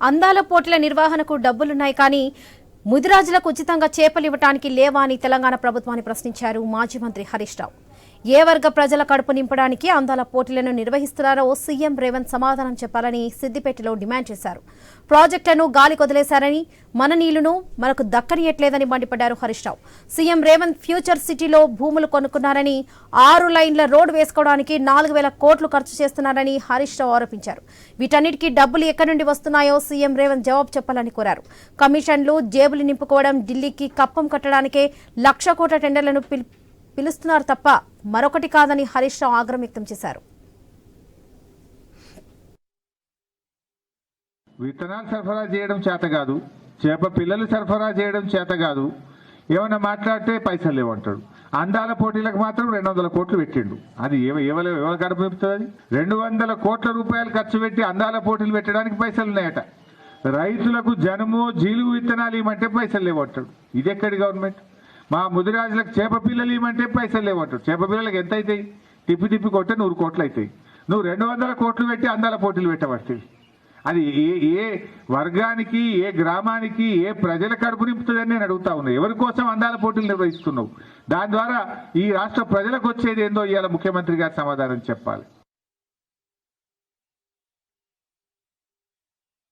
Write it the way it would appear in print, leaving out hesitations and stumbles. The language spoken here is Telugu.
అందాల పోటీల నిర్వహణకు డబ్బులున్నాయి కానీ ముదిరాజులకు ఉచితంగా చేపలు ఇవ్వడానికి లేవా అని తెలంగాణ ప్రభుత్వాన్ని ప్రశ్నించారు మాజీ మంత్రి హరీష్ రావు. ఏ వర్గ ప్రజల కడుపు నింపడానికి అందాల పోటీలను నిర్వహిస్తున్నారో సీఎం రేవంత్ సమాధానం చెప్పాలని సిద్దిపేటలో డిమాండ్ చేశారు. ప్రాజెక్టులను గాలి కొదిలేశారని, మన నీళ్లను మనకు దక్కనియట్లేదని మండిపడ్డారు హరీష్ రావు. సీఎం రేవంత్ ఫ్యూచర్ సిటీలో భూములు కొనుక్కున్నారని, 6 లైన్ల రోడ్డు వేసుకోవడానికి 4,000 కోట్లు ఖర్చు చేస్తున్నారని హరీష్ రావు ఆరోపించారు. వీటన్నిటికీ డబ్బులు ఎక్కడి నుండి వస్తున్నాయో సీఎం రేవంత్ జవాబు చెప్పాలని కోరారు. కమిషన్లు, జేబులు నింపుకోవడం, ఢిల్లీకి కప్పం కట్టడానికే 1,00,000 కోట్ల టెండర్లను పిలుస్తున్నారు తప్ప మరొకటి కాదని హరీష్ రావు ఆగ్రహం వ్యక్తం చేశారు. విత్తనాలు సరఫరా చేయడం చేత కాదు, చేప పిల్లలు సరఫరా చేయడం చేత కాదు, ఏమన్నా మాట్లాడితే పైసలు లేవంటాడు. అందాల పోటీలకు మాత్రం 200 కోట్లు పెట్టిండు. అది ఎవరు కడుపు నింపుతుంది? 200 కోట్ల రూపాయలు ఖర్చు పెట్టి అందాల పోటీలు పెట్టడానికి పైసలు ఉన్నాయట. రైతులకు జనుము జీలుగు విత్తనాలు ఇవ్వమంటే పైసలు లేవంటాడు. ఇది ఎక్కడి గవర్నమెంట్? మా ముదిరాజులకు చేప పిల్లలు ఇవ్వమంటే పైసలు లేవంటాడు. చేప పిల్లలకు ఎంత అవుతాయి? తిప్పి కొట్టే 100 కోట్లు అవుతాయి. నువ్వు 200 కోట్లు పెట్టి అందాల పోటీలు పెట్టబడుతుంది. అది ఏ వర్గానికి, ఏ గ్రామానికి, ఏ ప్రజల కడుపు నింపుతుందని నేను అడుగుతా ఉన్నా. ఎవరి కోసం అందాల పోటీలు నిర్వహిస్తున్నావు? దాని ద్వారా ఈ రాష్ట్ర ప్రజలకు వచ్చేది ఏందో ఇవాళ ముఖ్యమంత్రి గారు సమాధానం చెప్పాలి.